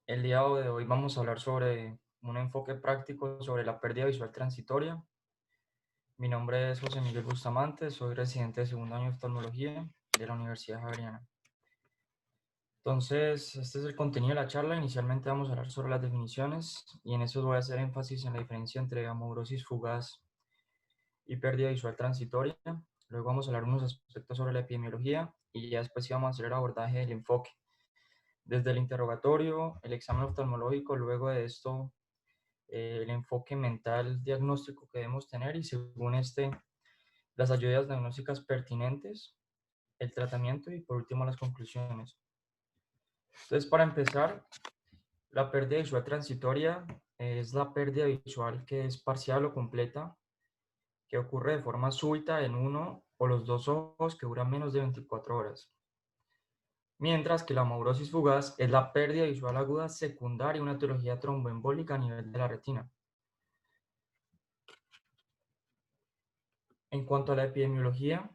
El día de hoy vamos a hablar sobre un enfoque práctico sobre la pérdida visual transitoria. Mi nombre es José Miguel Bustamante, soy residente de segundo año de oftalmología de la Universidad Javeriana. Entonces, este es el contenido de la charla. Inicialmente vamos a hablar sobre las definiciones y en eso voy a hacer énfasis en la diferencia entre amaurosis fugaz y pérdida visual transitoria. Luego vamos a hablar unos aspectos sobre la epidemiología y ya después sí vamos a hacer el abordaje del enfoque. Desde el interrogatorio, el examen oftalmológico, luego de esto el enfoque mental diagnóstico que debemos tener y según este, las ayudas diagnósticas pertinentes, el tratamiento y por último las conclusiones. Entonces, para empezar, la pérdida visual transitoria es la pérdida visual que es parcial o completa, que ocurre de forma súbita en uno o los dos ojos que dura menos de 24 horas. Mientras que la amaurosis fugaz es la pérdida visual aguda secundaria a una etiología tromboembólica a nivel de la retina. En cuanto a la epidemiología,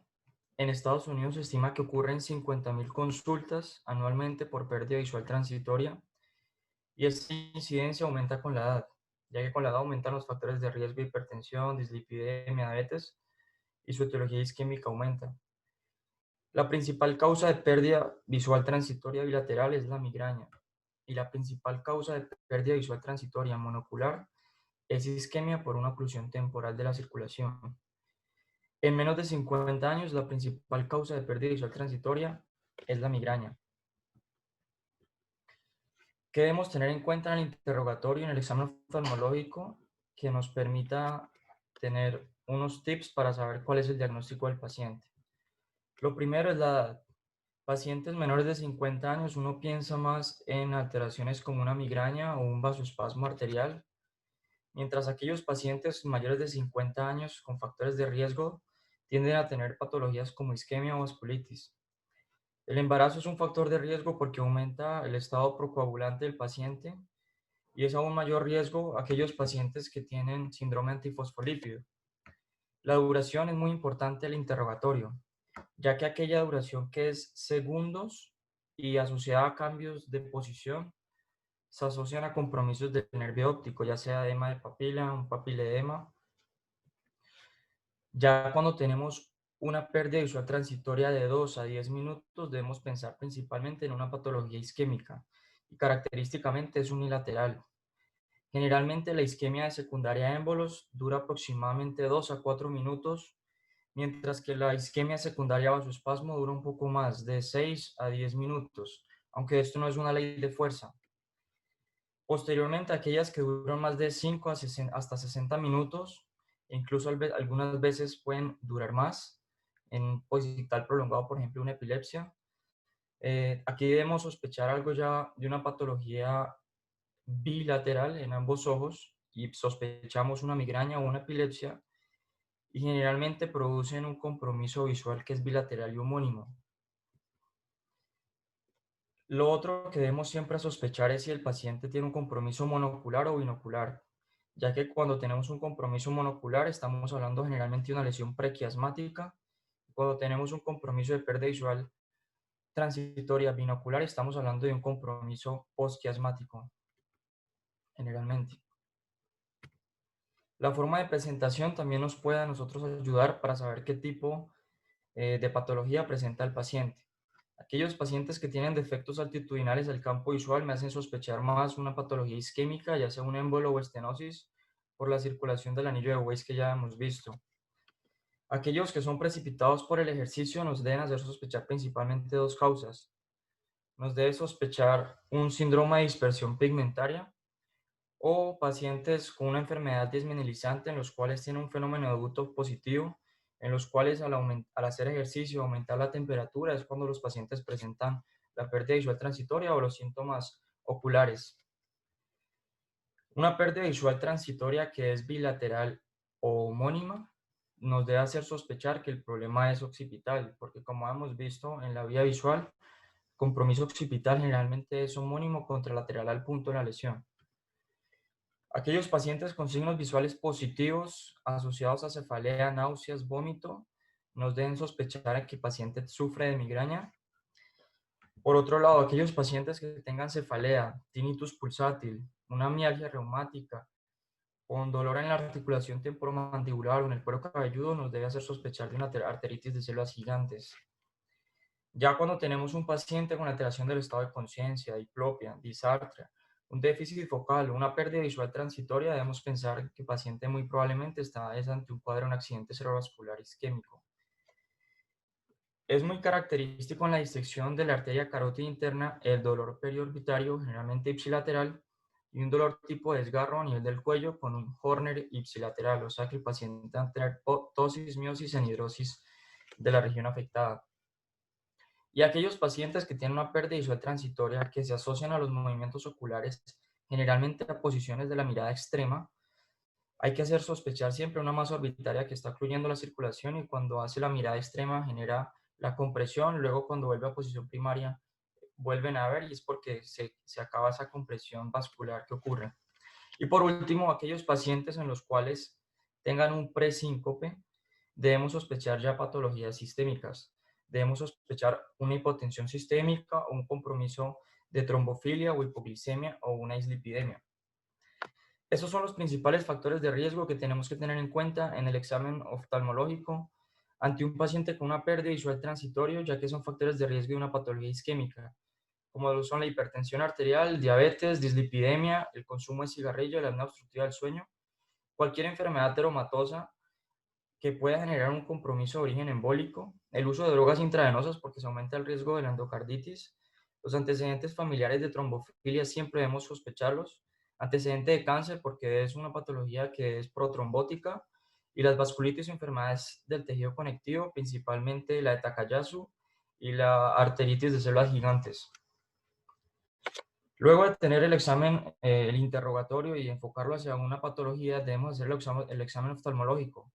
en Estados Unidos se estima que ocurren 50.000 consultas anualmente por pérdida visual transitoria y esta incidencia aumenta con la edad, ya que con la edad aumentan los factores de riesgo de hipertensión, dislipidemia, diabetes y su etiología isquémica aumenta. La principal causa de pérdida visual transitoria bilateral es la migraña y la principal causa de pérdida visual transitoria monocular es isquemia por una oclusión temporal de la circulación. En menos de 50 años, la principal causa de pérdida visual transitoria es la migraña. ¿Qué debemos tener en cuenta en el interrogatorio, en el examen oftalmológico, que nos permita tener unos tips para saber cuál es el diagnóstico del paciente? Lo primero es la edad. Pacientes menores de 50 años, uno piensa más en alteraciones como una migraña o un vasoespasmo arterial, mientras aquellos pacientes mayores de 50 años con factores de riesgo tienden a tener patologías como isquemia o vasculitis. El embarazo es un factor de riesgo porque aumenta el estado procoagulante del paciente y es aún mayor riesgo aquellos pacientes que tienen síndrome antifosfolípido. La duración es muy importante del interrogatorio, ya que aquella duración que es segundos y asociada a cambios de posición se asocian a compromisos del nervio óptico, ya sea edema de papila, un papiledema. Ya cuando tenemos una pérdida visual transitoria de 2 a 10 minutos, debemos pensar principalmente en una patología isquémica y característicamente es unilateral. Generalmente la isquemia de secundaria a émbolos dura aproximadamente 2 a 4 minutos, mientras que la isquemia secundaria a vasoespasmo dura un poco más, de 6 a 10 minutos, aunque esto no es una ley de fuerza. Posteriormente, aquellas que duran más de 5 a 60, hasta 60 minutos, e incluso algunas veces pueden durar más, en posicital prolongado, por ejemplo, una epilepsia. Aquí debemos sospechar algo ya de una patología bilateral en ambos ojos y sospechamos una migraña o una epilepsia y generalmente producen un compromiso visual que es bilateral y homónimo. Lo otro que debemos siempre sospechar es si el paciente tiene un compromiso monocular o binocular, ya que cuando tenemos un compromiso monocular estamos hablando generalmente de una lesión prequiasmática. Cuando tenemos un compromiso de pérdida visual transitoria binocular estamos hablando de un compromiso postquiasmático, generalmente. La forma de presentación también nos puede a nosotros ayudar para saber qué tipo de patología presenta el paciente. Aquellos pacientes que tienen defectos altitudinales del campo visual me hacen sospechar más una patología isquémica, ya sea un émbolo o estenosis, por la circulación del anillo de Weiss que ya hemos visto. Aquellos que son precipitados por el ejercicio nos deben hacer sospechar principalmente dos causas. Nos debe sospechar un síndrome de dispersión pigmentaria o pacientes con una enfermedad desmineralizante en los cuales tienen un fenómeno de aduto positivo, en los cuales al hacer ejercicio, aumentar la temperatura, es cuando los pacientes presentan la pérdida visual transitoria o los síntomas oculares. Una pérdida visual transitoria que es bilateral o homónima nos debe hacer sospechar que el problema es occipital, porque como hemos visto en la vía visual, compromiso occipital generalmente es homónimo contralateral al punto de la lesión. Aquellos pacientes con signos visuales positivos asociados a cefalea, náuseas, vómito, nos deben sospechar que el paciente sufre de migraña. Por otro lado, aquellos pacientes que tengan cefalea, tinnitus pulsátil, una mialgia reumática, con dolor en la articulación temporomandibular o en el cuero cabelludo, nos debe hacer sospechar de una arteritis de células gigantes. Ya cuando tenemos un paciente con alteración del estado de conciencia, diplopia, disartria, un déficit focal o una pérdida visual transitoria, debemos pensar que el paciente muy probablemente está ante un cuadro de un accidente cerebrovascular isquémico. Es muy característico en la disección de la arteria carótida interna el dolor periorbitario, generalmente ipsilateral, y un dolor tipo desgarro a nivel del cuello con un Horner ipsilateral, o sea que el paciente va a tener ptosis, miosis, anhidrosis de la región afectada. Y aquellos pacientes que tienen una pérdida visual transitoria que se asocian a los movimientos oculares, generalmente a posiciones de la mirada extrema, hay que hacer sospechar siempre una masa orbitaria que está ocluyendo la circulación y cuando hace la mirada extrema genera la compresión, luego cuando vuelve a posición primaria vuelven a ver y es porque se acaba esa compresión vascular que ocurre. Y por último, aquellos pacientes en los cuales tengan un presíncope, debemos sospechar ya patologías sistémicas. Debemos sospechar una hipotensión sistémica o un compromiso de trombofilia o hipoglicemia o una dislipidemia. Esos son los principales factores de riesgo que tenemos que tener en cuenta en el examen oftalmológico ante un paciente con una pérdida visual transitorio, ya que son factores de riesgo de una patología isquémica, como lo son la hipertensión arterial, diabetes, dislipidemia, el consumo de cigarrillo, la apnea obstructiva del sueño, cualquier enfermedad teromatosa que pueda generar un compromiso de origen embólico, el uso de drogas intravenosas porque se aumenta el riesgo de la endocarditis, los antecedentes familiares de trombofilia siempre debemos sospecharlos, antecedente de cáncer porque es una patología que es protrombótica y las vasculitis o enfermedades del tejido conectivo, principalmente la de Takayasu y la arteritis de células gigantes. Luego de tener el examen, el interrogatorio y enfocarlo hacia una patología, debemos hacer el examen oftalmológico.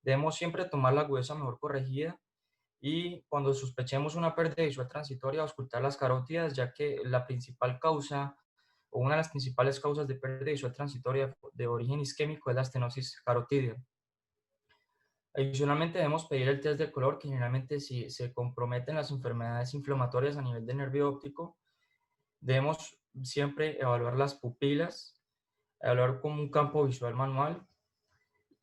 Debemos siempre tomar la agudeza mejor corregida y cuando sospechemos una pérdida visual transitoria, auscultar las carótidas, ya que la principal causa o una de las principales causas de pérdida visual transitoria de origen isquémico es la estenosis carotidia. Adicionalmente, debemos pedir el test de color, que generalmente si se comprometen las enfermedades inflamatorias a nivel del nervio óptico, debemos siempre evaluar las pupilas, evaluar como un campo visual manual,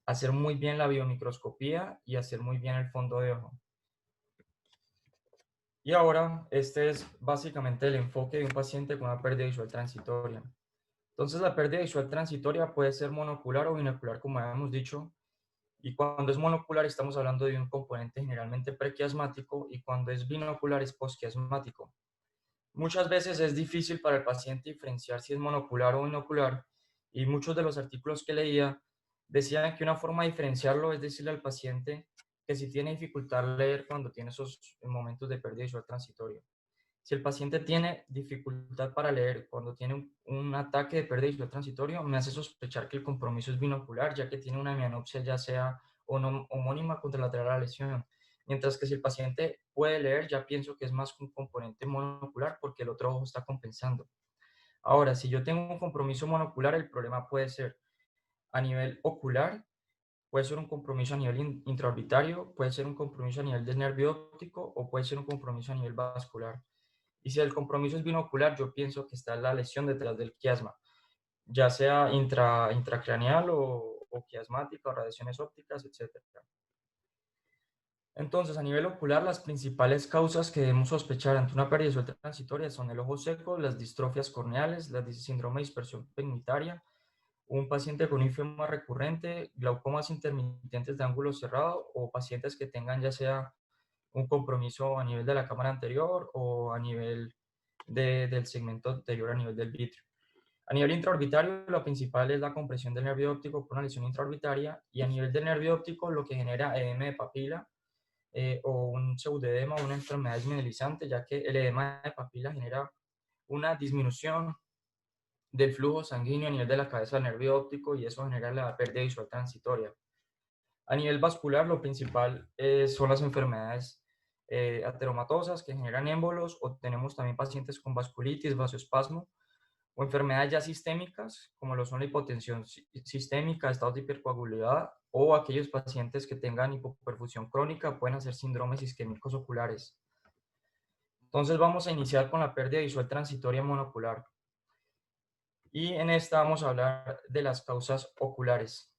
hacer muy bien la biomicroscopía y hacer muy bien el fondo de ojo. Y ahora, este es básicamente el enfoque de un paciente con una pérdida visual transitoria. Entonces, la pérdida visual transitoria puede ser monocular o binocular, como habíamos dicho, y cuando es monocular estamos hablando de un componente generalmente prequiasmático y cuando es binocular es posquiasmático. Muchas veces es difícil para el paciente diferenciar si es monocular o binocular y muchos de los artículos que leía decían que una forma de diferenciarlo es decirle al paciente que si tiene dificultad al leer cuando tiene esos momentos de pérdida visual transitoria. Si el paciente tiene dificultad para leer cuando tiene un ataque de pérdida visual transitorio, me hace sospechar que el compromiso es binocular, ya que tiene una mianopsia ya sea homónima contralateral a la lesión. Mientras que si el paciente puede leer, ya pienso que es más un componente monocular porque el otro ojo está compensando. Ahora, si yo tengo un compromiso monocular, el problema puede ser a nivel ocular, puede ser un compromiso a nivel intraorbitario, puede ser un compromiso a nivel del nervio óptico o puede ser un compromiso a nivel vascular. Y si el compromiso es binocular, yo pienso que está la lesión detrás del quiasma, ya sea intracraneal o quiasmática o radiaciones ópticas, etc. Entonces, a nivel ocular, las principales causas que debemos sospechar ante una pérdida visual transitoria son el ojo seco, las distrofias corneales, la síndrome de dispersión pigmentaria, un paciente con linfoma recurrente, glaucomas intermitentes de ángulo cerrado o pacientes que tengan ya sea un compromiso a nivel de la cámara anterior o a nivel del segmento anterior a nivel del vitrio. A nivel intraorbitario, lo principal es la compresión del nervio óptico por una lesión intraorbitaria y a nivel del nervio óptico lo que genera edema de papila o un pseudoedema o una enfermedad desmineralizante, ya que el edema de papila genera una disminución del flujo sanguíneo a nivel de la cabeza del nervio óptico y eso genera la pérdida visual transitoria. A nivel vascular, lo principal son las enfermedades ateromatosas que generan émbolos o tenemos también pacientes con vasculitis, vasoespasmo o enfermedades ya sistémicas como lo son la hipotensión sistémica, estados de hipercoagulabilidad o aquellos pacientes que tengan hipoperfusión crónica pueden hacer síndromes isquémicos oculares. Entonces vamos a iniciar con la pérdida visual transitoria monocular. Y en esta vamos a hablar de las causas oculares.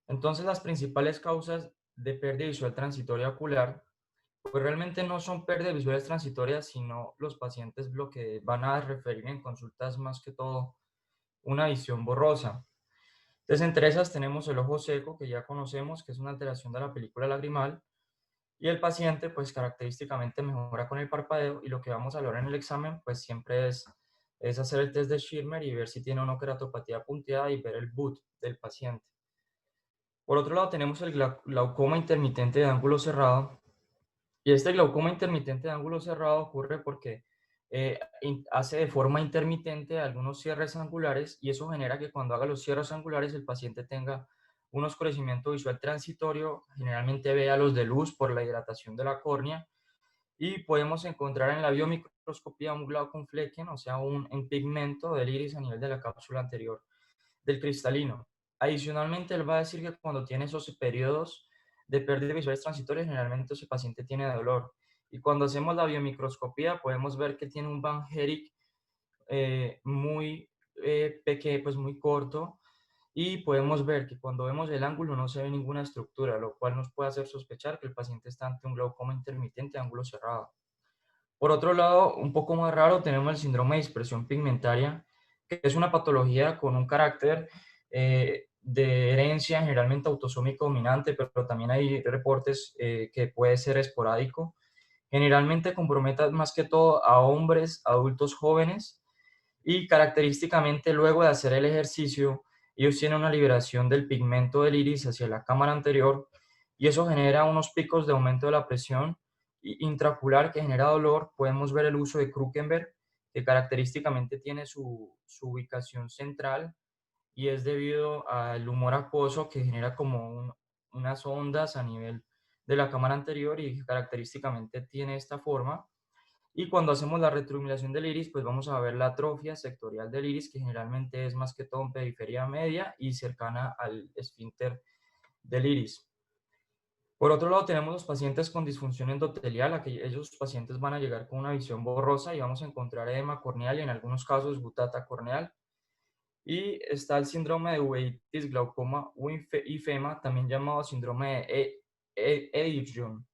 Entonces las principales causas de pérdida visual transitoria ocular, pues realmente no son pérdidas visuales transitorias, sino los pacientes lo que van a referir en consultas más que todo una visión borrosa. Entonces entre esas tenemos el ojo seco, que ya conocemos, que es una alteración de la película lagrimal, y el paciente pues característicamente mejora con el parpadeo, y lo que vamos a hablar en el examen pues siempre es hacer el test de Schirmer y ver si tiene una queratopatía punteada y ver el BUT del paciente. Por otro lado tenemos el glaucoma intermitente de ángulo cerrado, y este glaucoma intermitente de ángulo cerrado ocurre porque hace de forma intermitente algunos cierres angulares, y eso genera que cuando haga los cierres angulares el paciente tenga un oscurecimiento visual transitorio, generalmente vea los de luz por la hidratación de la córnea, y podemos encontrar en la biomicroscopía un glauconflecken, o sea, un pigmento del iris a nivel de la cápsula anterior del cristalino. Adicionalmente, él va a decir que cuando tiene esos periodos de pérdida visuales transitorias, generalmente ese paciente tiene dolor. Y cuando hacemos la biomicroscopía, podemos ver que tiene un Van Herrick muy pequeño, pues muy corto, y podemos ver que cuando vemos el ángulo no se ve ninguna estructura, lo cual nos puede hacer sospechar que el paciente está ante un glaucoma intermitente de ángulo cerrado. Por otro lado, un poco más raro, tenemos el síndrome de dispersión pigmentaria, que es una patología con un carácter de herencia generalmente autosómico dominante, pero también hay reportes que puede ser esporádico. Generalmente compromete más que todo a hombres adultos jóvenes, y característicamente luego de hacer el ejercicio, ellos tienen una liberación del pigmento del iris hacia la cámara anterior, y eso genera unos picos de aumento de la presión intraocular que genera dolor. Podemos ver el uso de Krukenberg, que característicamente tiene su ubicación central, y es debido al humor acuoso que genera como unas ondas a nivel de la cámara anterior, y característicamente tiene esta forma. Y cuando hacemos la retroiluminación del iris, pues vamos a ver la atrofia sectorial del iris, que generalmente es más que todo en periferia media y cercana al esfínter del iris. Por otro lado, tenemos los pacientes con disfunción endotelial. Esos pacientes van a llegar con una visión borrosa y vamos a encontrar edema corneal y en algunos casos gutata corneal. Y está el síndrome de uveitis glaucoma o IFEMA, también llamado síndrome de Edison.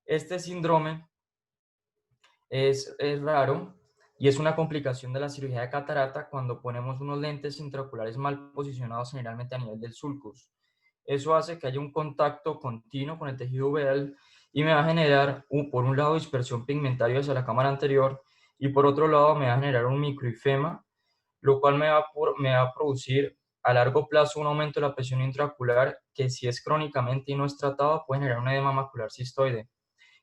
Este síndrome es raro y es una complicación de la cirugía de catarata cuando ponemos unos lentes intraoculares mal posicionados, generalmente a nivel del sulcus. Eso hace que haya un contacto continuo con el tejido uveal y me va a generar, por un lado, dispersión pigmentaria hacia la cámara anterior, y por otro lado me va a generar un microifema, lo cual me va a producir a largo plazo un aumento de la presión intraocular que, si es crónicamente y no es tratado, puede generar un edema macular cistoide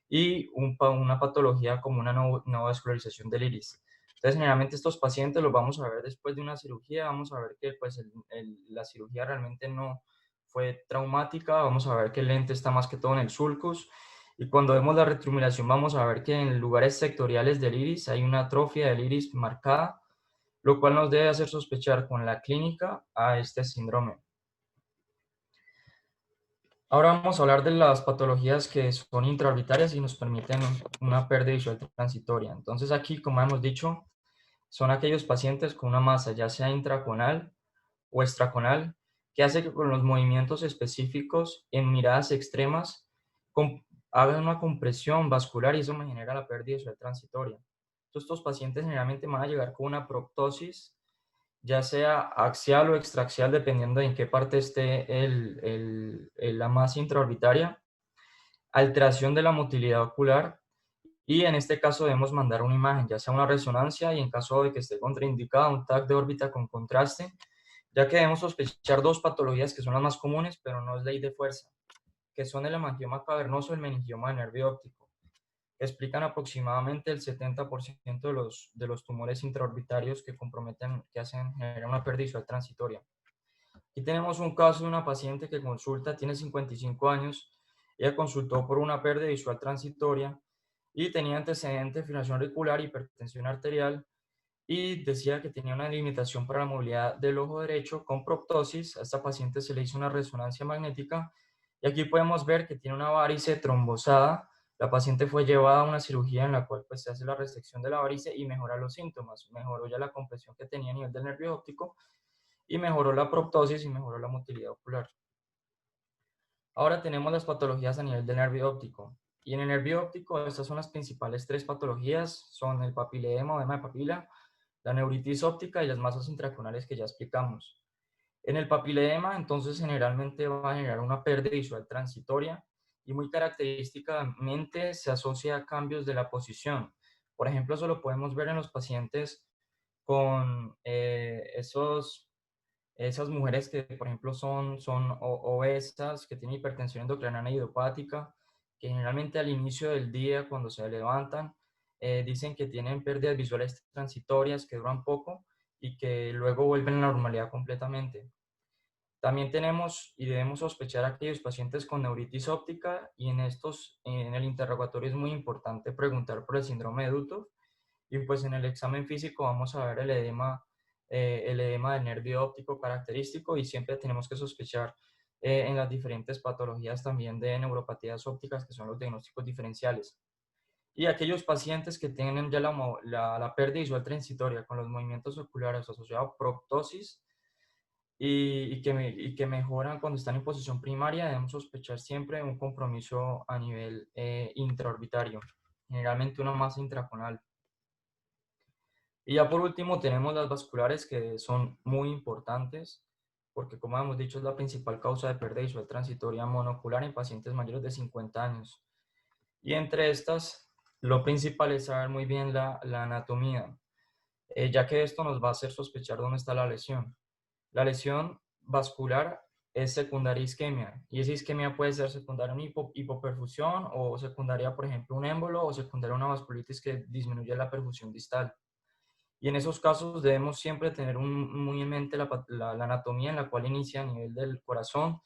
y una patología como una neovascularización del iris. Entonces, generalmente estos pacientes los vamos a ver después de una cirugía, vamos a ver que pues, la cirugía realmente no fue traumática, vamos a ver que el lente está más que todo en el sulcus, y cuando vemos la retroiluminación vamos a ver que en lugares sectoriales del iris hay una atrofia del iris marcada, lo cual nos debe hacer sospechar con la clínica a este síndrome. Ahora vamos a hablar de las patologías que son intraorbitarias y nos permiten una pérdida visual transitoria. Entonces aquí, como hemos dicho, son aquellos pacientes con una masa ya sea intraconal o extraconal, que hace que con los movimientos específicos en miradas extremas hagan una compresión vascular, y eso me genera la pérdida visual transitoria. Entonces, estos pacientes generalmente van a llegar con una proptosis, ya sea axial o extraaxial, dependiendo de en qué parte esté la masa intraorbitaria, alteración de la motilidad ocular, y en este caso debemos mandar una imagen, ya sea una resonancia, y en caso de que esté contraindicada, un TAC de órbita con contraste, ya que debemos sospechar dos patologías que son las más comunes, pero no es ley de fuerza, que son el hemangioma cavernoso y el meningioma de nervio óptico. Explican aproximadamente el 70% de los tumores intraorbitarios que comprometen, que hacen generar una pérdida visual transitoria. Aquí tenemos un caso de una paciente que consulta, tiene 55 años, ella consultó por una pérdida visual transitoria y tenía antecedentes de fibrilación auricular, hipertensión arterial, y decía que tenía una limitación para la movilidad del ojo derecho con proptosis. A esta paciente se le hizo una resonancia magnética y aquí podemos ver que tiene una varice trombosada La paciente fue llevada a una cirugía en la cual pues, se hace la resección de la varice y mejora los síntomas. Mejoró ya la compresión que tenía a nivel del nervio óptico y mejoró la proptosis y mejoró la motilidad ocular. Ahora tenemos las patologías a nivel del nervio óptico. Y en el nervio óptico, estas son las principales tres patologías, son el papiledema o edema de papila, la neuritis óptica y las masas intraconales que ya explicamos. En el papiledema, entonces, generalmente va a generar una pérdida visual transitoria y muy característicamente se asocia a cambios de la posición. Por ejemplo, eso lo podemos ver en los pacientes con esas mujeres que, por ejemplo, son obesas, que tienen hipertensión endocrinal idiopática, que generalmente al inicio del día, cuando se levantan, dicen que tienen pérdidas visuales transitorias que duran poco y que luego vuelven a la normalidad completamente. También tenemos y debemos sospechar a aquellos pacientes con neuritis óptica y en el interrogatorio es muy importante preguntar por el síndrome de Dutton y pues en el examen físico vamos a ver el edema del nervio óptico característico y siempre tenemos que sospechar en las diferentes patologías también de neuropatías ópticas que son los diagnósticos diferenciales. Y aquellos pacientes que tienen ya la pérdida visual transitoria con los movimientos oculares asociados a proptosis, y que mejoran cuando están en posición primaria, debemos sospechar siempre un compromiso a nivel intraorbitario, generalmente una masa intraconal. Y ya por último tenemos las vasculares que son muy importantes, porque como hemos dicho es la principal causa de pérdida visual transitoria monocular en pacientes mayores de 50 años. Y entre estas, lo principal es saber muy bien la anatomía, ya que esto nos va a hacer sospechar dónde está la lesión. La lesión vascular es secundaria isquemia y esa isquemia puede ser secundaria a una hipoperfusión o secundaria, por ejemplo, un émbolo o secundaria a una vasculitis que disminuye la perfusión distal. Y en esos casos debemos siempre tener muy en mente la anatomía en la cual inicia a nivel del corazón.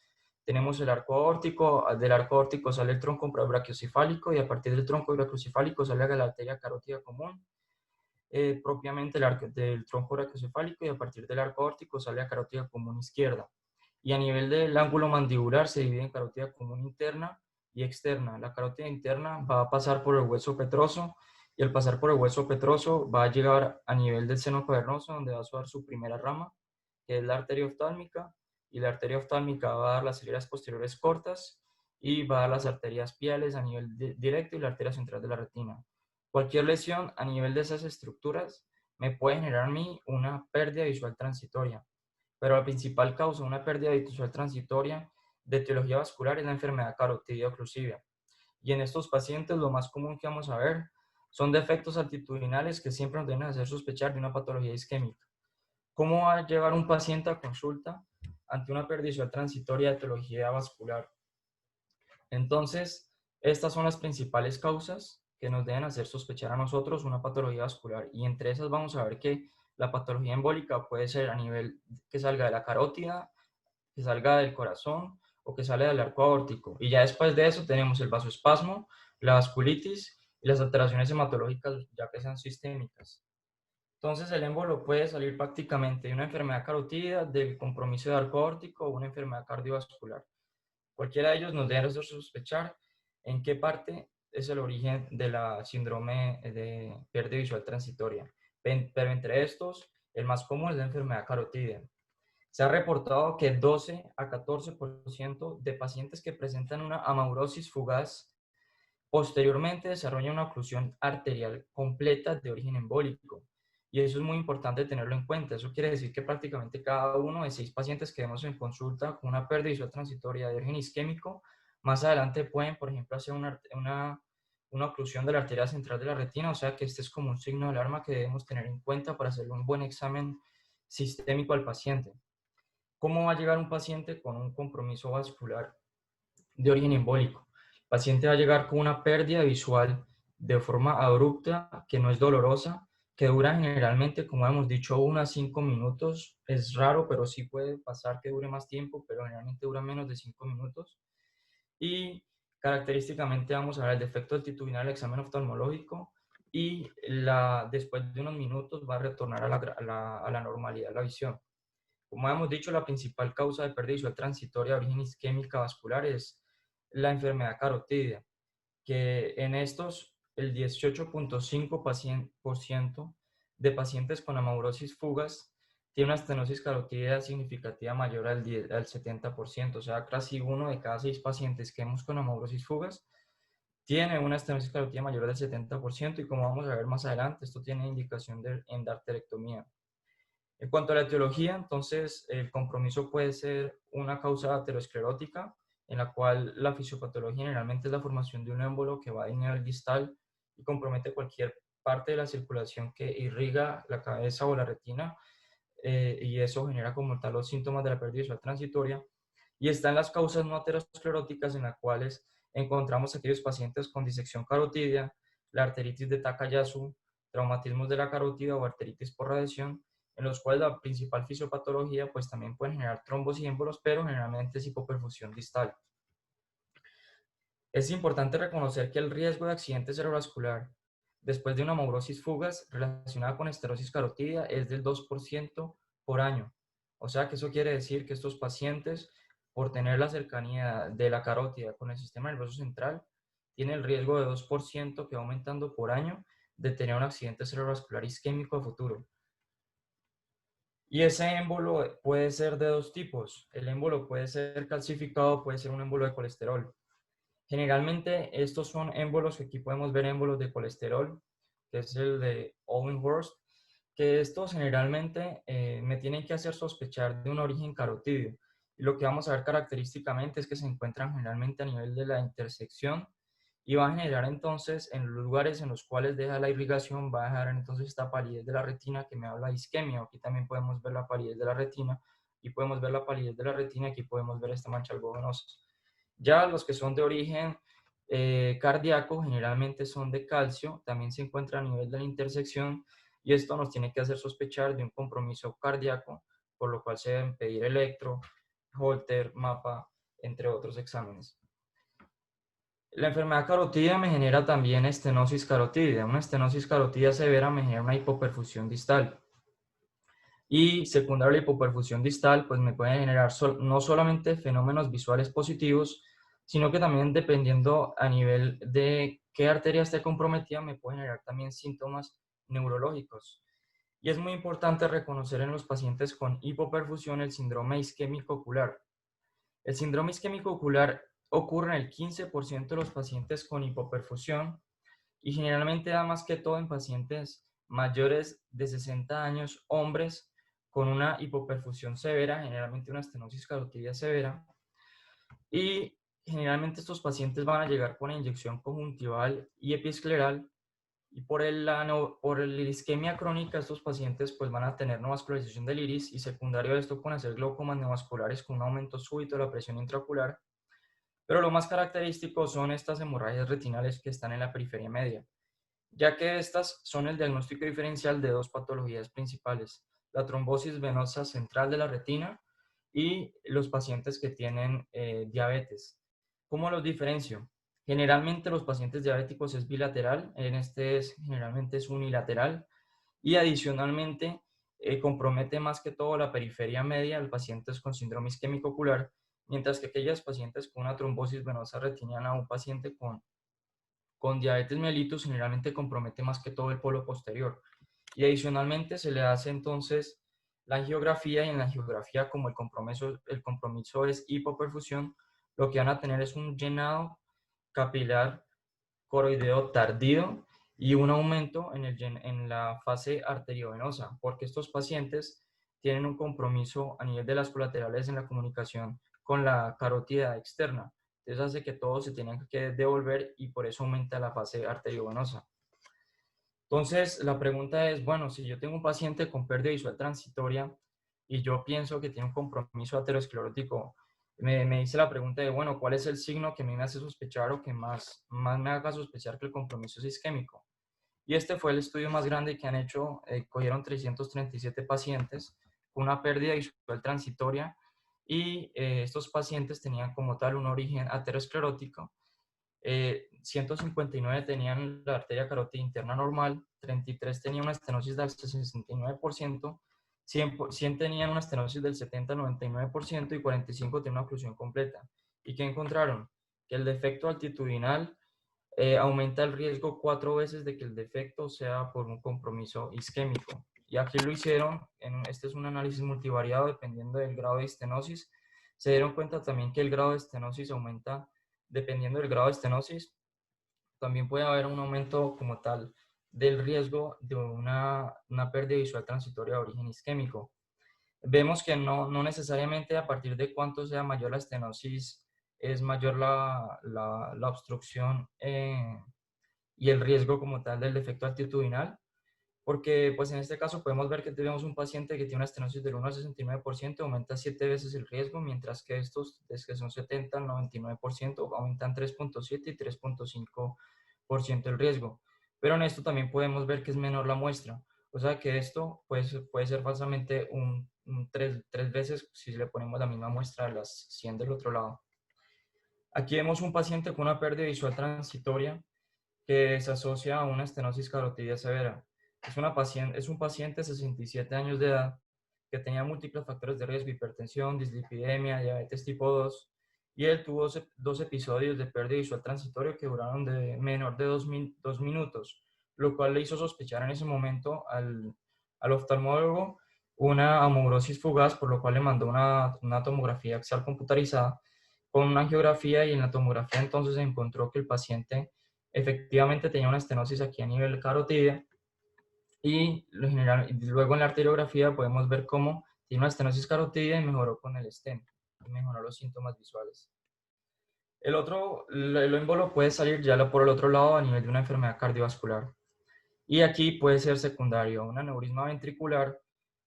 Tenemos el arco aórtico, del arco aórtico sale el tronco brachiocefálico y a partir del tronco brachiocefálico sale la arteria carótida común, propiamente del tronco brachiocefálico y a partir del arco aórtico sale la carótida común izquierda. Y a nivel del ángulo mandibular se divide en carótida común interna y externa. La carótida interna va a pasar por el hueso petroso y al pasar por el hueso petroso va a llegar a nivel del seno cavernoso donde va a dar su primera rama, que es la arteria oftálmica, y la arteria oftálmica va a dar las hileras posteriores cortas y va a dar las arterias piales a nivel directo y la arteria central de la retina. Cualquier lesión a nivel de esas estructuras me puede generar a mí una pérdida visual transitoria, pero la principal causa de una pérdida visual transitoria de etiología vascular es la enfermedad carotidia oclusiva. Y en estos pacientes lo más común que vamos a ver son defectos altitudinales que siempre nos deben hacer sospechar de una patología isquémica. ¿Cómo va a llevar un paciente a consulta ante una pérdida visual transitoria de etiología vascular? Entonces, estas son las principales causas que nos deben hacer sospechar a nosotros una patología vascular y entre esas vamos a ver que la patología embólica puede ser a nivel que salga de la carótida, que salga del corazón o que sale del arco aórtico. Y ya después de eso tenemos el vasoespasmo, la vasculitis y las alteraciones hematológicas ya que sean sistémicas. Entonces el émbolo puede salir prácticamente de una enfermedad carotídea, del compromiso de arco aórtico o una enfermedad cardiovascular. Cualquiera de ellos nos debe hacer sospechar en qué parte es el origen de la síndrome de pérdida visual transitoria. Pero entre estos, el más común es la enfermedad carotídea. Se ha reportado que 12 a 14% de pacientes que presentan una amaurosis fugaz posteriormente desarrollan una oclusión arterial completa de origen embólico. Y eso es muy importante tenerlo en cuenta. Eso quiere decir que prácticamente cada uno de 6 pacientes que vemos en consulta con una pérdida visual transitoria de origen isquémico, más adelante pueden, por ejemplo, hacer una oclusión de la arteria central de la retina. O sea que este es como un signo de alarma que debemos tener en cuenta para hacerle un buen examen sistémico al paciente. ¿Cómo va a llegar un paciente con un compromiso vascular de origen embólico? El paciente va a llegar con una pérdida visual de forma abrupta, que no es dolorosa, que dura generalmente, como hemos dicho, 1 a 5 minutos. Es raro, pero sí puede pasar que dure más tiempo, pero generalmente dura menos de 5 minutos. Y característicamente vamos a ver el defecto altitudinal del examen oftalmológico y después de unos minutos va a retornar a la normalidad la visión. Como hemos dicho, la principal causa de pérdida visual transitoria de origen isquémica vascular es la enfermedad carotídea. que en estos el 18,5% de pacientes con amaurosis fugas tiene una estenosis carotídea significativa mayor al 70%, o sea, casi 1 de cada 6 pacientes que vemos con amaurosis fugas tiene una estenosis carotídea mayor al 70% y como vamos a ver más adelante, esto tiene indicación de endarterectomía. En cuanto a la etiología, entonces el compromiso puede ser una causa aterosclerótica, en la cual la fisiopatología generalmente es la formación de un émbolo que va de nivel distal y compromete cualquier parte de la circulación que irriga la cabeza o la retina, y eso genera como tal los síntomas de la pérdida visual transitoria. Y están las causas no ateroscleróticas, en las cuales encontramos aquellos pacientes con disección carotidia, la arteritis de Takayasu, traumatismos de la carótida o arteritis por radiación, en los cuales la principal fisiopatología pues también pueden generar trombos y émbolos, pero generalmente es hipoperfusión distal. Es importante reconocer que el riesgo de accidente cerebrovascular después de una amaurosis fugas relacionada con esterosis carotidia es del 2% por año. O sea que eso quiere decir que estos pacientes, por tener la cercanía de la carótida con el sistema nervioso central, tienen el riesgo de 2% que va aumentando por año de tener un accidente cerebrovascular isquémico a futuro. Y ese émbolo puede ser de dos tipos. El émbolo puede ser calcificado, puede ser un émbolo de colesterol. Generalmente estos son émbolos, que aquí podemos ver émbolos de colesterol, que es el de Owenhorst, que estos generalmente me tienen que hacer sospechar de un origen carotídeo. Y lo que vamos a ver característicamente es que se encuentran generalmente a nivel de la intersección y va a generar entonces en los lugares en los cuales deja la irrigación, va a dejar entonces esta palidez de la retina que me habla de isquemia. Aquí también podemos ver la palidez de la retina y podemos ver la palidez de la retina, aquí podemos ver esta mancha algodonosa. Ya los que son de origen cardíaco generalmente son de calcio, también se encuentra a nivel de la intersección y esto nos tiene que hacer sospechar de un compromiso cardíaco, por lo cual se deben pedir electro, Holter, mapa, entre otros exámenes. La enfermedad carotídea me genera también estenosis carotídea. Una estenosis carotídea severa me genera una hipoperfusión distal. Y secundario a la hipoperfusión distal, pues me puede generar no solamente fenómenos visuales positivos, sino que también dependiendo a nivel de qué arteria esté comprometida, me puede generar también síntomas neurológicos. Y es muy importante reconocer en los pacientes con hipoperfusión el síndrome isquémico ocular. El síndrome isquémico ocular ocurre en el 15% de los pacientes con hipoperfusión y generalmente da más que todo en pacientes mayores de 60 años, hombres con una hipoperfusión severa, generalmente una estenosis carotidia severa. Y generalmente estos pacientes van a llegar con inyección conjuntival y episcleral. Y por la isquemia crónica, estos pacientes pues van a tener neovascularización del iris y secundario a esto con hacer glaucomas neovasculares con un aumento súbito de la presión intraocular. Pero lo más característico son estas hemorragias retinales que están en la periferia media, ya que estas son el diagnóstico diferencial de dos patologías principales: la trombosis venosa central de la retina y los pacientes que tienen diabetes. ¿Cómo los diferencio? Generalmente los pacientes diabéticos es bilateral, en este generalmente es unilateral y adicionalmente compromete más que todo la periferia media de pacientes con síndrome isquémico ocular, mientras que aquellas pacientes con una trombosis venosa retiniana o un paciente con diabetes mellitus generalmente compromete más que todo el polo posterior. Y adicionalmente se le hace entonces la angiografía, y en la angiografía, como el compromiso es hipoperfusión, lo que van a tener es un llenado capilar coroideo tardío y un aumento en la fase arteriovenosa, porque estos pacientes tienen un compromiso a nivel de las colaterales en la comunicación con la carótida externa. Entonces hace que todos se tengan que devolver y por eso aumenta la fase arteriovenosa. Entonces la pregunta es, bueno, si yo tengo un paciente con pérdida visual transitoria y yo pienso que tiene un compromiso aterosclerótico, me hice la pregunta de, bueno, ¿cuál es el signo que a mí me hace sospechar o que más me haga sospechar que el compromiso es isquémico? Y este fue el estudio más grande que han hecho. Cogieron 337 pacientes con una pérdida visual transitoria y estos pacientes tenían como tal un origen aterosclerótico. 159 tenían la arteria carótida interna normal, 33 tenían una estenosis del 69%, 100 tenían una estenosis del 70-99% y 45 tenían una oclusión completa. ¿Y qué encontraron? Que el defecto altitudinal aumenta el riesgo 4 veces de que el defecto sea por un compromiso isquémico. Y aquí lo hicieron, este es un análisis multivariado dependiendo del grado de estenosis. Se dieron cuenta también que el grado de estenosis aumenta dependiendo del grado de estenosis. También puede haber un aumento como tal del riesgo de una pérdida visual transitoria de origen isquémico. Vemos que no necesariamente a partir de cuánto sea mayor la estenosis es mayor la obstrucción y el riesgo como tal del defecto altitudinal, porque pues en este caso podemos ver que tenemos un paciente que tiene una estenosis del 1 al 69%, aumenta 7 veces el riesgo, mientras que estos, desde que son 70 al 99%, aumentan 3.7 y 3.5% el riesgo. Pero en esto también podemos ver que es menor la muestra, o sea que esto puede ser falsamente un 3 veces si le ponemos la misma muestra a las 100 del otro lado. Aquí vemos un paciente con una pérdida visual transitoria que se asocia a una estenosis carotidia severa. Es un paciente de 67 años de edad que tenía múltiples factores de riesgo: hipertensión, dislipidemia, diabetes tipo 2, y él tuvo dos episodios de pérdida visual transitorio que duraron de menor de 2 minutos, lo cual le hizo sospechar en ese momento al oftalmólogo una amaurosis fugaz, por lo cual le mandó una tomografía axial computarizada con una angiografía, y en la tomografía entonces se encontró que el paciente efectivamente tenía una estenosis aquí a nivel carotidia, y luego en la arteriografía podemos ver cómo tiene una estenosis carotidia y mejoró con el stent, y mejoró los síntomas visuales. El émbolo puede salir ya por el otro lado a nivel de una enfermedad cardiovascular. Y aquí puede ser secundario un aneurisma ventricular,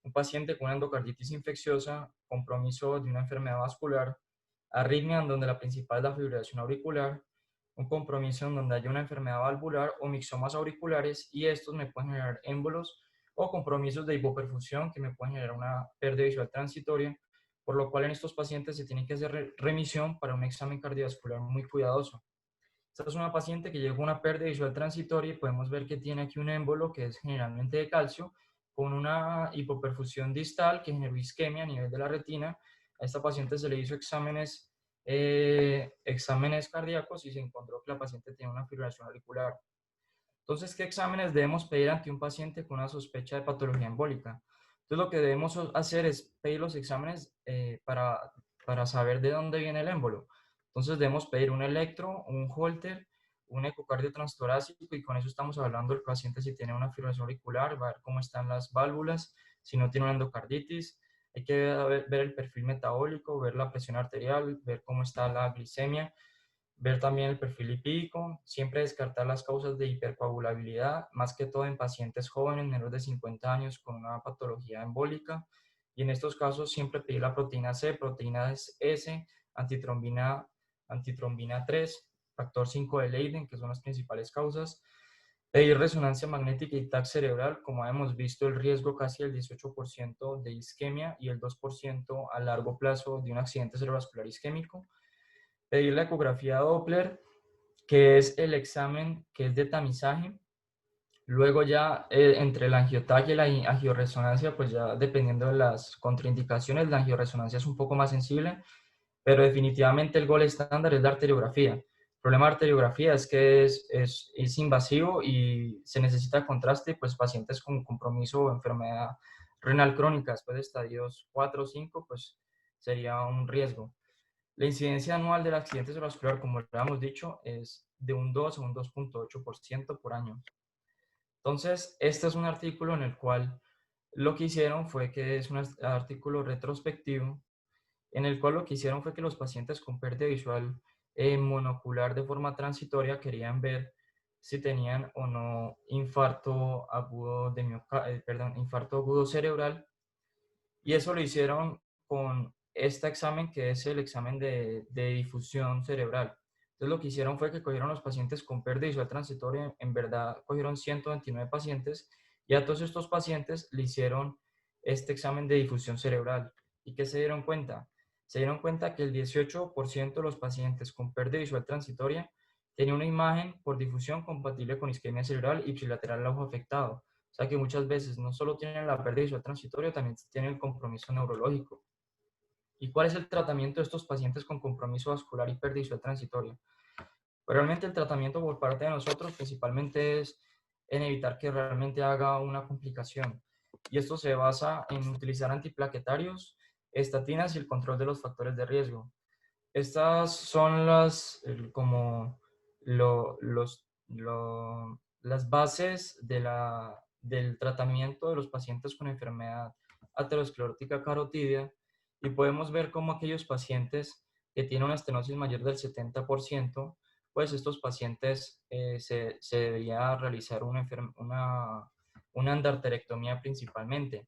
un paciente con una endocarditis infecciosa, compromiso de una enfermedad vascular, arritmia en donde la principal es la fibrilación auricular, un compromiso en donde haya una enfermedad valvular o mixomas auriculares, y estos me pueden generar émbolos o compromisos de hipoperfusión que me pueden generar una pérdida visual transitoria, por lo cual en estos pacientes se tiene que hacer remisión para un examen cardiovascular muy cuidadoso. Esta es una paciente que llegó a una pérdida visual transitoria y podemos ver que tiene aquí un émbolo que es generalmente de calcio, con una hipoperfusión distal que generó isquemia a nivel de la retina. A esta paciente se le hizo exámenes cardíacos y se encontró que la paciente tiene una fibrilación auricular. Entonces, ¿qué exámenes debemos pedir ante un paciente con una sospecha de patología embólica? Entonces, lo que debemos hacer es pedir los exámenes para saber de dónde viene el émbolo. Entonces, debemos pedir un electro, un Holter, un ecocardio transtorácico, y con eso estamos hablando del paciente si tiene una fibrilación auricular, va a ver cómo están las válvulas, si no tiene una endocarditis. Hay que ver el perfil metabólico, ver la presión arterial, ver cómo está la glicemia, ver también el perfil lipídico, siempre descartar las causas de hipercoagulabilidad, más que todo en pacientes jóvenes, menores de 50 años, con una patología embólica. Y en estos casos siempre pedir la proteína C, proteína S, antitrombina 3, factor 5 de Leiden, que son las principales causas. Pedir resonancia magnética y TAC cerebral, como hemos visto, el riesgo casi del 18% de isquemia y el 2% a largo plazo de un accidente cerebrovascular isquémico. Pedir la ecografía Doppler, que es el examen que es de tamizaje. Luego ya entre la angiotaquia y la angioresonancia, pues ya dependiendo de las contraindicaciones, la angioresonancia es un poco más sensible, pero definitivamente el gol estándar es la arteriografía. El problema de arteriografía es que es invasivo y se necesita contraste, pues pacientes con compromiso o enfermedad renal crónica después de estadios 4 o 5, pues sería un riesgo. La incidencia anual del accidente cerebrovascular, como lo habíamos dicho, es de un 2 a un 2.8% por año. Entonces, este es un artículo en el cual lo que hicieron fue que es un artículo retrospectivo, en el cual lo que hicieron fue que los pacientes con pérdida visual monocular de forma transitoria querían ver si tenían o no infarto agudo infarto agudo cerebral, y eso lo hicieron con este examen que es el examen de difusión cerebral. Entonces lo que hicieron fue que cogieron los pacientes con pérdida visual transitoria, en verdad cogieron 129 pacientes, y a todos estos pacientes le hicieron este examen de difusión cerebral. ¿Y qué se dieron cuenta? Se dieron cuenta que el 18% de los pacientes con pérdida visual transitoria tenía una imagen por difusión compatible con isquemia cerebral y ipsilateral al ojo afectado. O sea que muchas veces no solo tienen la pérdida visual transitoria, también tienen el compromiso neurológico. ¿Y cuál es el tratamiento de estos pacientes con compromiso vascular y pérdida visual transitoria? Pero realmente el tratamiento por parte de nosotros principalmente es en evitar que realmente haga una complicación. Y esto se basa en utilizar antiplaquetarios, estatinas y el control de los factores de riesgo. Estas son las bases del tratamiento de los pacientes con enfermedad aterosclerótica carotidia, y podemos ver cómo aquellos pacientes que tienen una estenosis mayor del 70%, pues estos pacientes se debería realizar una endarterectomía principalmente,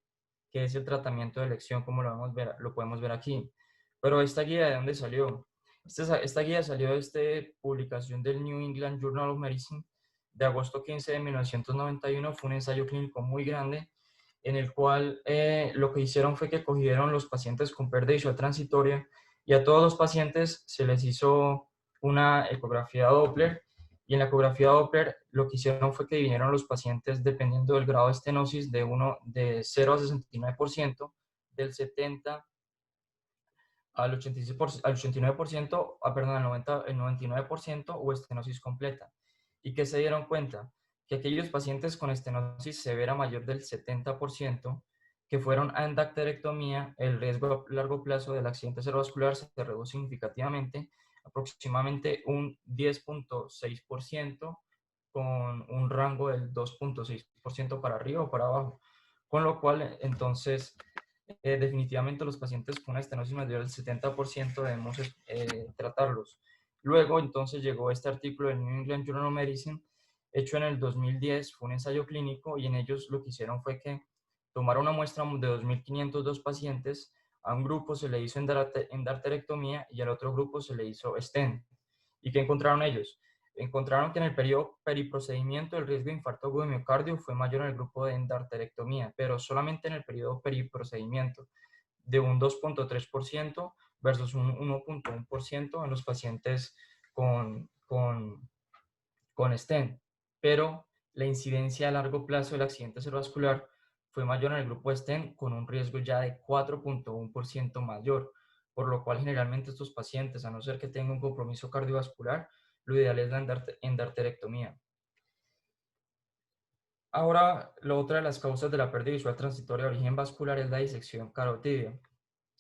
que es el tratamiento de elección, como lo podemos ver aquí. Pero esta guía, ¿de dónde salió? Esta guía salió de esta publicación del New England Journal of Medicine de agosto 15 de 1991. Fue un ensayo clínico muy grande en el cual lo que hicieron fue que cogieron los pacientes con pérdida visual transitoria y a todos los pacientes se les hizo una ecografía Doppler, y en la ecografía Doppler lo que hicieron fue que dividieron los pacientes dependiendo del grado de estenosis de 0 a 69%, del 70 al 89%, perdón, al 99% o estenosis completa. ¿Y qué se dieron cuenta? Que aquellos pacientes con estenosis severa mayor del 70% que fueron a endacterectomía, el riesgo a largo plazo del accidente cerebrovascular se redujo significativamente, aproximadamente un 10.6%, con un rango del 2.6% para arriba o para abajo. Con lo cual, entonces, definitivamente los pacientes con una estenosis mayor del 70% debemos tratarlos. Luego, entonces, llegó este artículo del New England Journal of Medicine, hecho en el 2010, fue un ensayo clínico, y en ellos lo que hicieron fue que tomaron una muestra de 2.502 pacientes, a un grupo se le hizo endarterectomía y al otro grupo se le hizo stent. ¿Y qué encontraron ellos? Encontraron que en el periodo periprocedimiento el riesgo de infarto agudo de miocardio fue mayor en el grupo de endarterectomía, pero solamente en el periodo periprocedimiento, de un 2.3% versus un 1.1% en los pacientes con stent. Pero la incidencia a largo plazo del accidente cerebrovascular fue mayor en el grupo de stent, con un riesgo ya de 4.1% mayor, por lo cual generalmente estos pacientes, a no ser que tengan un compromiso cardiovascular, lo ideal es la endarterectomía. Ahora, la otra de las causas de la pérdida visual transitoria de origen vascular es la disección carotidia.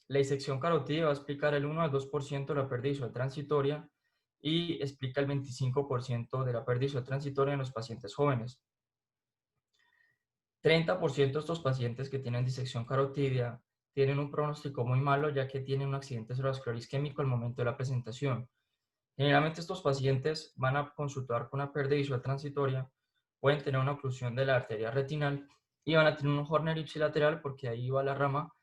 La disección carotidia va a explicar el 1 al 2% de la pérdida visual transitoria y explica el 25% de la pérdida visual transitoria en los pacientes jóvenes. 30% de estos pacientes que tienen disección carotidia tienen un pronóstico muy malo, ya que tienen un accidente cerebrovascular isquémico al momento de la presentación. Generalmente estos pacientes van a consultar con una pérdida visual transitoria, pueden tener una oclusión de la arteria retinal y van a tener un Horner ipsilateral, porque ahí va la rama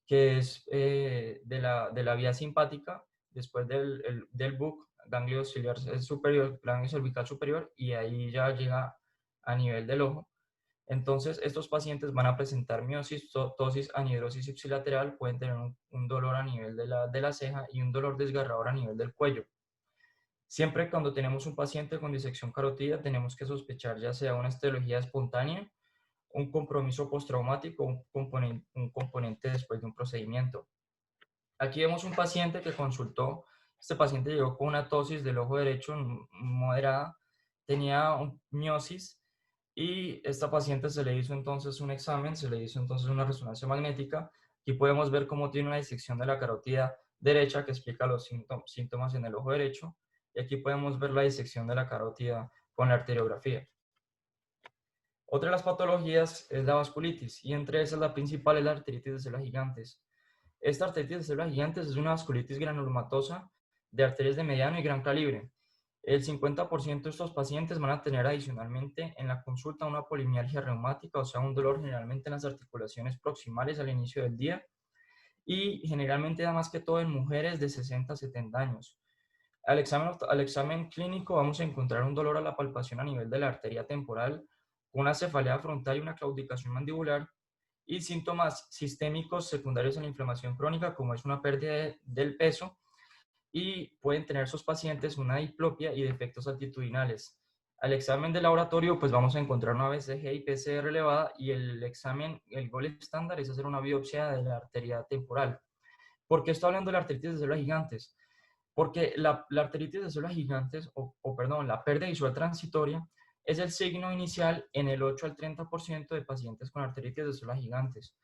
que es de la vía simpática, después del BUC, ganglio ciliar superior, ganglio cervical superior, y ahí ya llega a nivel del ojo. Entonces, estos pacientes van a presentar miosis, ptosis, anhidrosis ipsilateral, pueden tener un dolor a nivel de la ceja y un dolor desgarrador a nivel del cuello. Siempre cuando tenemos un paciente con disección carotidia, tenemos que sospechar ya sea una esteatología espontánea, un compromiso postraumático, un componente después de un procedimiento. Aquí vemos un paciente que consultó. Este paciente llegó con una ptosis del ojo derecho moderada, tenía miosis, y esta paciente se le hizo entonces un examen, se le hizo entonces una resonancia magnética. Aquí podemos ver cómo tiene una disección de la carótida derecha que explica los síntomas en el ojo derecho, y aquí podemos ver la disección de la carótida con la arteriografía. Otra de las patologías es la vasculitis, y entre esas la principal es la arteritis de células gigantes. Esta arteritis de células gigantes es una vasculitis granulomatosa de arterias de mediano y gran calibre. El 50% de estos pacientes van a tener adicionalmente en la consulta una polimialgia reumática, o sea, un dolor generalmente en las articulaciones proximales al inicio del día, y generalmente da más que todo en mujeres de 60 a 70 años. Al examen clínico vamos a encontrar un dolor a la palpación a nivel de la arteria temporal, una cefalea frontal y una claudicación mandibular, y síntomas sistémicos secundarios a la inflamación crónica, como es una pérdida del peso, y pueden tener sus pacientes una diplopia y defectos altitudinales. Al examen de laboratorio, pues vamos a encontrar una BCG y PCR elevada, y el examen, el gold estándar, es hacer una biopsia de la arteria temporal. ¿Por qué estoy hablando de la arteritis de células gigantes? Porque la arteritis de células gigantes, perdón, la pérdida visual transitoria, es el signo inicial en el 8 al 30% de pacientes con arteritis de células gigantes.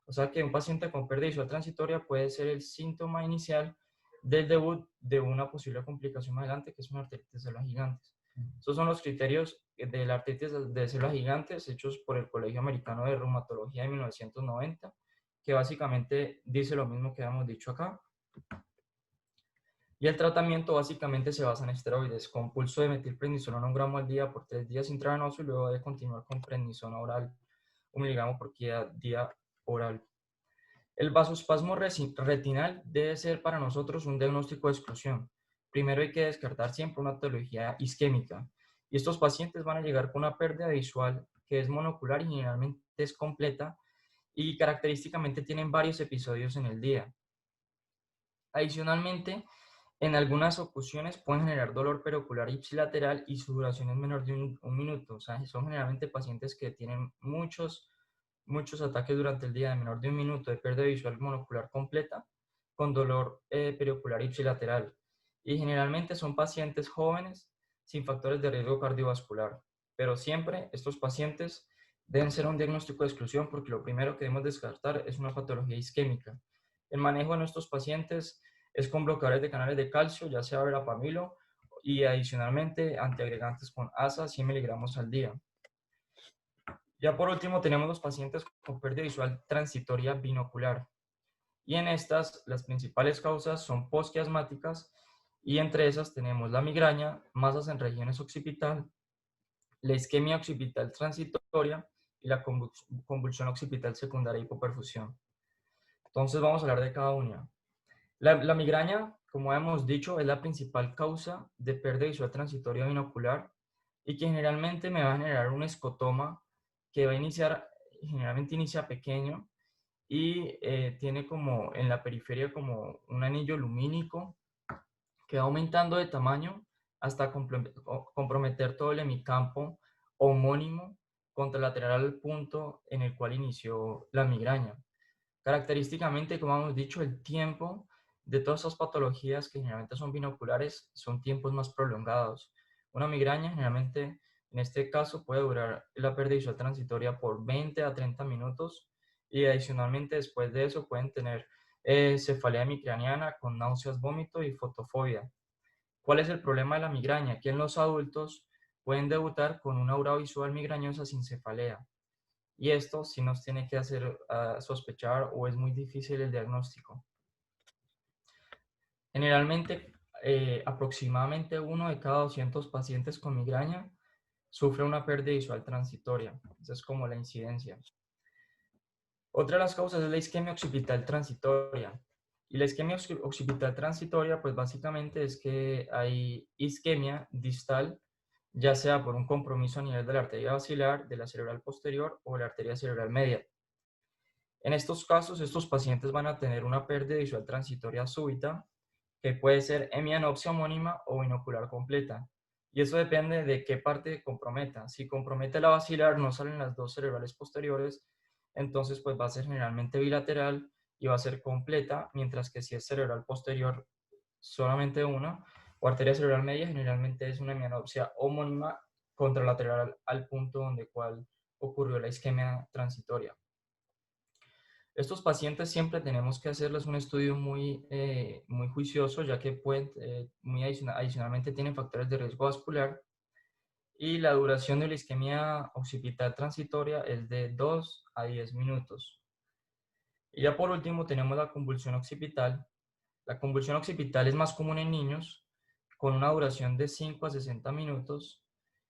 O sea que un paciente con pérdida visual transitoria puede ser el síntoma inicial del debut de una posible complicación más adelante, que es una arteritis de células gigantes. Estos son los criterios de la artritis de células gigantes hechos por el Colegio Americano de Reumatología de 1990, que básicamente dice lo mismo que habíamos dicho acá. Y el tratamiento básicamente se basa en esteroides, con pulso de metilprednisona 1 gramo al día por 3 días intravenoso y luego de continuar con prednisona oral, 1 miligramo por día oral. El vasospasmo retinal debe ser para nosotros un diagnóstico de exclusión. Primero hay que descartar siempre una patología isquémica. Y estos pacientes van a llegar con una pérdida visual que es monocular y generalmente es completa y característicamente tienen varios episodios en el día. Adicionalmente, en algunas ocasiones pueden generar dolor periocular ipsilateral y su duración es menor de un minuto. O sea, son generalmente pacientes que tienen muchos ataques durante el día de menor de un minuto de pérdida visual monocular completa con dolor periocular ipsilateral. Y generalmente son pacientes jóvenes sin factores de riesgo cardiovascular. Pero siempre estos pacientes deben ser un diagnóstico de exclusión porque lo primero que debemos descartar es una patología isquémica. El manejo de nuestros pacientes es con bloqueadores de canales de calcio, ya sea verapamilo y adicionalmente antiagregantes con ASA 100 miligramos al día. Ya por último tenemos los pacientes con pérdida visual transitoria binocular. Y en estas las principales causas son posquiasmáticas y entre esas tenemos la migraña, masas en regiones occipital, la isquemia occipital transitoria y la convulsión occipital secundaria hipoperfusión. Entonces vamos a hablar de cada una. La migraña, como hemos dicho, es la principal causa de pérdida visual transitoria binocular y que generalmente me va a generar un escotoma que va a iniciar, generalmente inicia pequeño y tiene como en la periferia como un anillo lumínico que va aumentando de tamaño hasta comprometer todo el hemicampo homónimo contralateral al punto en el cual inició la migraña. Característicamente, como hemos dicho, el tiempo de todas estas patologías que generalmente son binoculares son tiempos más prolongados. Una migraña generalmente, en este caso, puede durar la pérdida visual transitoria por 20 a 30 minutos y adicionalmente después de eso pueden tener cefalea micraniana con náuseas, vómito y fotofobia. ¿Cuál es el problema de la migraña? Que en los adultos pueden debutar con una aura visual migrañosa sin cefalea. Y esto sí nos tiene que hacer sospechar o es muy difícil el diagnóstico. Generalmente, aproximadamente 1 de cada 200 pacientes con migraña sufre una pérdida visual transitoria. Esa es como la incidencia. Otra de las causas es la isquemia occipital transitoria. Y la isquemia occipital transitoria, pues básicamente es que hay isquemia distal, ya sea por un compromiso a nivel de la arteria basilar, de la cerebral posterior o la arteria cerebral media. En estos casos, estos pacientes van a tener una pérdida visual transitoria súbita, que puede ser hemianopsia homónima o binocular completa. Y eso depende de qué parte comprometa. Si compromete la basilar, no salen las dos cerebrales posteriores, entonces pues va a ser generalmente bilateral y va a ser completa, mientras que si es cerebral posterior, solamente una, o arteria cerebral media, generalmente es una hemianopsia homónima contralateral al punto donde cual ocurrió la isquemia transitoria. Estos pacientes siempre tenemos que hacerles un estudio muy juicioso, ya que adicionalmente tienen factores de riesgo vascular y la duración de la isquemia occipital transitoria es de 2 a 10 minutos. Y ya por último tenemos la convulsión occipital. La convulsión occipital es más común en niños, con una duración de 5 a 60 minutos,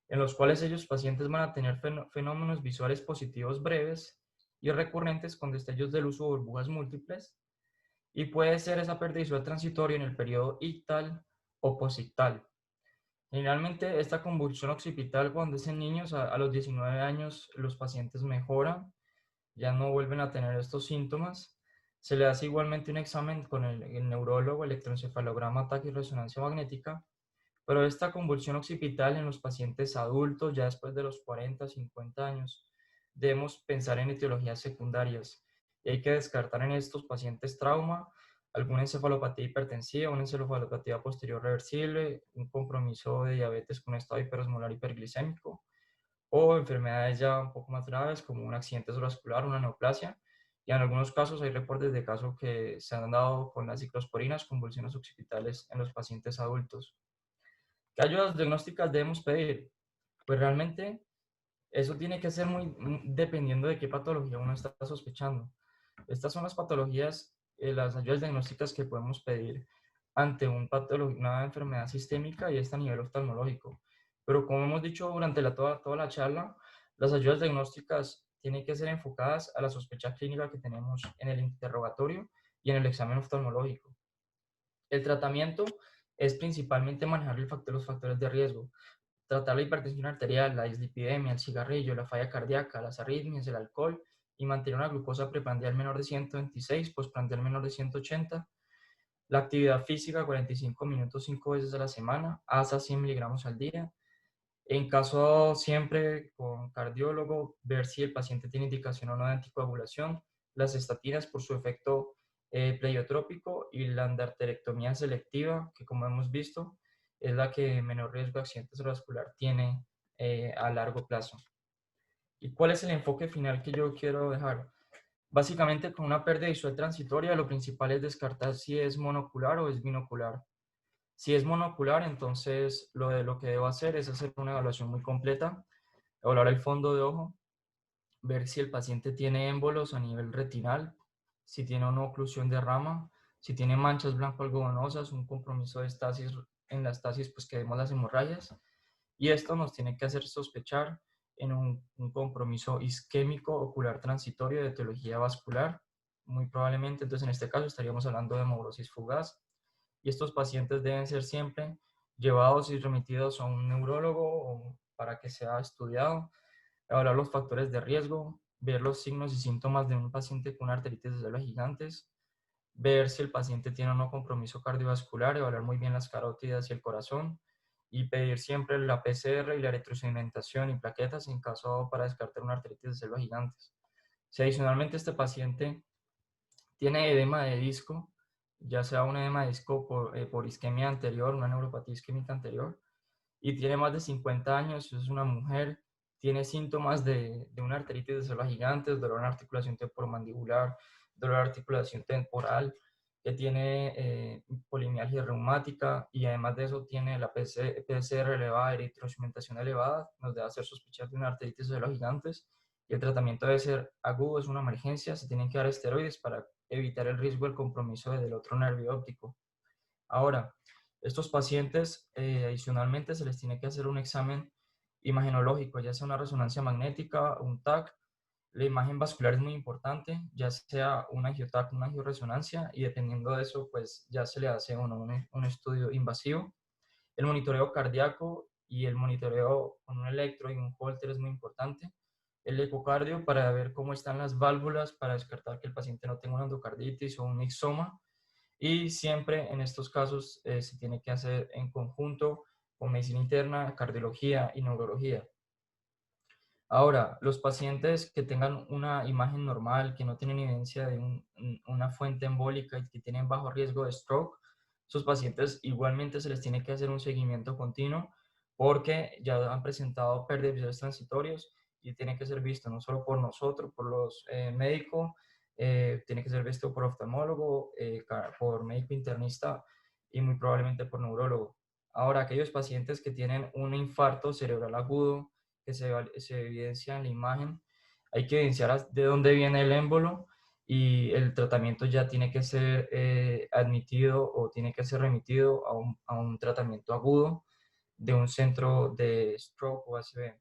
en los cuales ellos pacientes van a tener fenómenos visuales positivos breves y recurrentes con destellos de luz o burbujas múltiples, y puede ser esa pérdida visual transitoria en el periodo ictal o posictal. Generalmente esta convulsión occipital cuando es en niños a los 19 años los pacientes mejoran, ya no vuelven a tener estos síntomas. Se le hace igualmente un examen con el neurólogo, electroencefalograma, TAC y resonancia magnética, pero esta convulsión occipital en los pacientes adultos, ya después de los 40, 50 años, debemos pensar en etiologías secundarias y hay que descartar en estos pacientes trauma, alguna encefalopatía hipertensiva, una encefalopatía posterior reversible, un compromiso de diabetes con un estado hiperosmolar hiperglicémico, o enfermedades ya un poco más graves como un accidente cerebrovascular, una neoplasia, y en algunos casos hay reportes de casos que se han dado con las ciclosporinas, convulsiones occipitales en los pacientes adultos. ¿Qué ayudas diagnósticas debemos pedir? Pues realmente eso tiene que ser muy dependiendo de qué patología uno está sospechando. Estas son las patologías, las ayudas diagnósticas que podemos pedir ante una enfermedad sistémica y esta a nivel oftalmológico. Pero como hemos dicho durante toda la charla, las ayudas diagnósticas tienen que ser enfocadas a la sospecha clínica que tenemos en el interrogatorio y en el examen oftalmológico. El tratamiento es principalmente manejar los factores de riesgo, tratar la hipertensión arterial, la dislipidemia, el cigarrillo, la falla cardíaca, las arritmias, el alcohol y mantener una glucosa preprandial menor de 126, postprandial menor de 180. La actividad física, 45 minutos 5 veces a la semana, hasta 100 miligramos al día. En caso siempre con cardiólogo, ver si el paciente tiene indicación o no de anticoagulación, las estatinas por su efecto pleiotrópico y la endarterectomía selectiva, que como hemos visto, es la que menor riesgo de accidente cerebrovascular tiene a largo plazo. ¿Y cuál es el enfoque final que yo quiero dejar? Básicamente, con una pérdida visual transitoria, lo principal es descartar si es monocular o es binocular. Si es monocular, entonces lo que debo hacer es hacer una evaluación muy completa, evaluar el fondo de ojo, ver si el paciente tiene émbolos a nivel retinal, si tiene una oclusión de rama, si tiene manchas blanco-algodonosas, un compromiso de estasis, en la estasis, pues que vemos las hemorragias. Y esto nos tiene que hacer sospechar en un compromiso isquémico ocular transitorio de etiología vascular, muy probablemente. Entonces, en este caso estaríamos hablando de hemoglosis fugaz. Y estos pacientes deben ser siempre llevados y remitidos a un neurólogo para que sea estudiado, evaluar los factores de riesgo, ver los signos y síntomas de un paciente con una arteritis de células gigantes, ver si el paciente tiene o no compromiso cardiovascular, evaluar muy bien las carótidas y el corazón y pedir siempre la PCR y la electrosedimentación y plaquetas en caso para descartar una arteritis de células gigantes. Si adicionalmente este paciente tiene edema de disco, ya sea un edema de disco por isquemia anterior, una neuropatía isquémica anterior, y tiene más de 50 años, es una mujer, tiene síntomas de una arteritis de células gigantes, dolor en articulación temporomandibular, dolor en articulación temporal, que tiene polimialgia reumática y además de eso tiene la PCR elevada, eritrosedimentación elevada, nos debe hacer sospechar de una arteritis de células gigantes y el tratamiento debe ser agudo, es una emergencia, se tienen que dar esteroides para evitar el riesgo del compromiso del otro nervio óptico. Ahora, estos pacientes adicionalmente se les tiene que hacer un examen imagenológico, ya sea una resonancia magnética, un TAC. La imagen vascular es muy importante, ya sea un angioTAC, una angioresonancia, y dependiendo de eso, pues ya se le hace un estudio invasivo. El monitoreo cardíaco y el monitoreo con un electro y un Holter es muy importante. El ecocardio para ver cómo están las válvulas, para descartar que el paciente no tenga una endocarditis o un mixoma. Y siempre en estos casos se tiene que hacer en conjunto con medicina interna, cardiología y neurología. Ahora, los pacientes que tengan una imagen normal, que no tienen evidencia de una fuente embólica y que tienen bajo riesgo de stroke, esos pacientes igualmente se les tiene que hacer un seguimiento continuo porque ya han presentado pérdidas visuales transitorias y tiene que ser visto no solo por nosotros, por los médicos, tiene que ser visto por oftalmólogo, por médico internista y muy probablemente por neurólogo. Ahora, aquellos pacientes que tienen un infarto cerebral agudo, que se evidencia en la imagen. Hay que evidenciar de dónde viene el émbolo y el tratamiento ya tiene que ser admitido o tiene que ser remitido a un tratamiento agudo de un centro de stroke o ACV.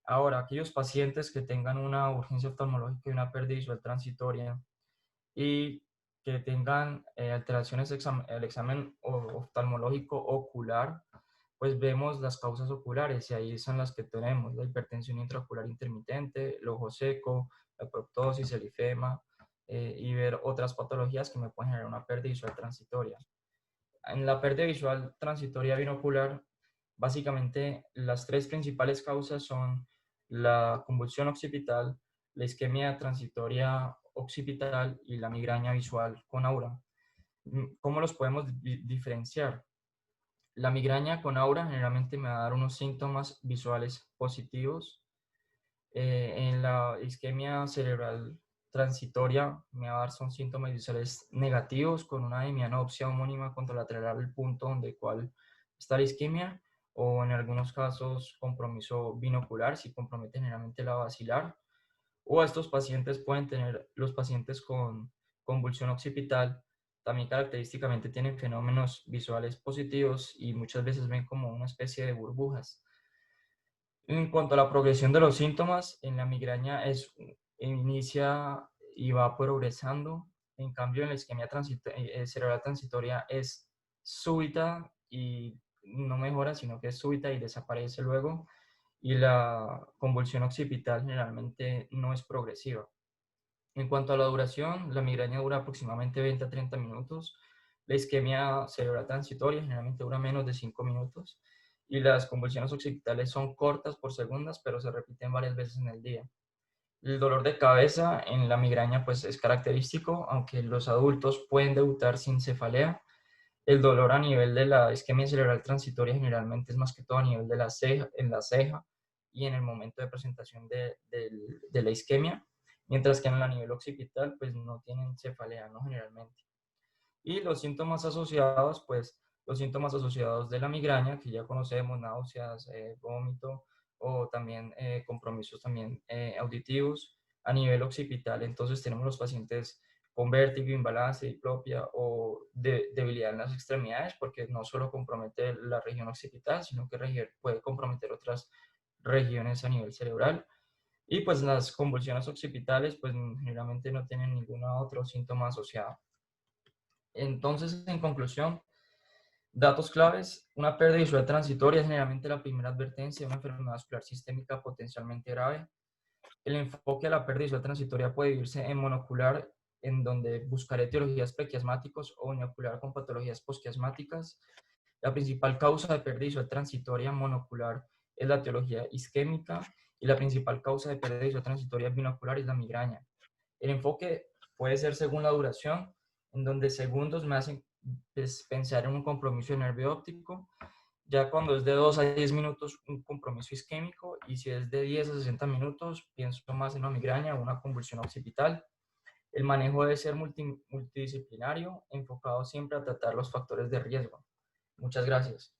Ahora, aquellos pacientes que tengan una urgencia oftalmológica y una pérdida visual transitoria y que tengan alteraciones al examen oftalmológico ocular, pues vemos las causas oculares y ahí son las que tenemos, la hipertensión intraocular intermitente, el ojo seco, la proptosis, el ifema y ver otras patologías que me pueden generar una pérdida visual transitoria. En la pérdida visual transitoria binocular, básicamente las tres principales causas son la convulsión occipital, la isquemia transitoria occipital y la migraña visual con aura. ¿Cómo los podemos diferenciar? La migraña con aura generalmente me va a dar unos síntomas visuales positivos. En la isquemia cerebral transitoria me va a dar son síntomas visuales negativos con una hemianopsia homónima contralateral al punto donde cual está la isquemia, o en algunos casos compromiso binocular si compromete generalmente la basilar. O estos pacientes pueden tener, los pacientes con convulsión occipital, también característicamente tienen fenómenos visuales positivos y muchas veces ven como una especie de burbujas. En cuanto a la progresión de los síntomas, en la migraña inicia y va progresando. En cambio, en la isquemia cerebral transitoria es súbita y no mejora, sino que es súbita y desaparece luego. Y la convulsión occipital generalmente no es progresiva. En cuanto a la duración, la migraña dura aproximadamente 20 a 30 minutos. La isquemia cerebral transitoria generalmente dura menos de 5 minutos. Y las convulsiones occipitales son cortas por segundas, pero se repiten varias veces en el día. El dolor de cabeza en la migraña pues es característico, aunque los adultos pueden debutar sin cefalea. El dolor a nivel de la isquemia cerebral transitoria generalmente es más que todo a nivel de la ceja, en la ceja y en el momento de presentación de la isquemia, mientras que en el nivel occipital pues no tienen cefalea, ¿no? Generalmente. Y los síntomas asociados, pues los síntomas asociados de la migraña, que ya conocemos, náuseas, vómito o también compromisos también auditivos a nivel occipital. Entonces tenemos los pacientes con vértigo, imbalance, diplopia o debilidad en las extremidades, porque no solo compromete la región occipital, sino que puede comprometer otras regiones a nivel cerebral. Y pues las convulsiones occipitales, pues generalmente no tienen ningún otro síntoma asociado. Entonces, en conclusión, datos claves: una pérdida visual transitoria es generalmente la primera advertencia de una enfermedad vascular sistémica potencialmente grave. El enfoque de la pérdida visual transitoria puede vivirse en monocular, en donde buscaré etiologías prequiasmáticos, o binocular con patologías posquiasmáticas. La principal causa de pérdida visual transitoria monocular es la etiología isquémica y la principal causa de pérdida visual transitoria binocular es la migraña. El enfoque puede ser según la duración, en donde segundos me hacen pensar en un compromiso de nervio óptico. Ya cuando es de 2 a 10 minutos, un compromiso isquémico, y si es de 10 a 60 minutos, pienso más en una migraña o una convulsión occipital. El manejo debe ser multidisciplinario, enfocado siempre a tratar los factores de riesgo. Muchas gracias.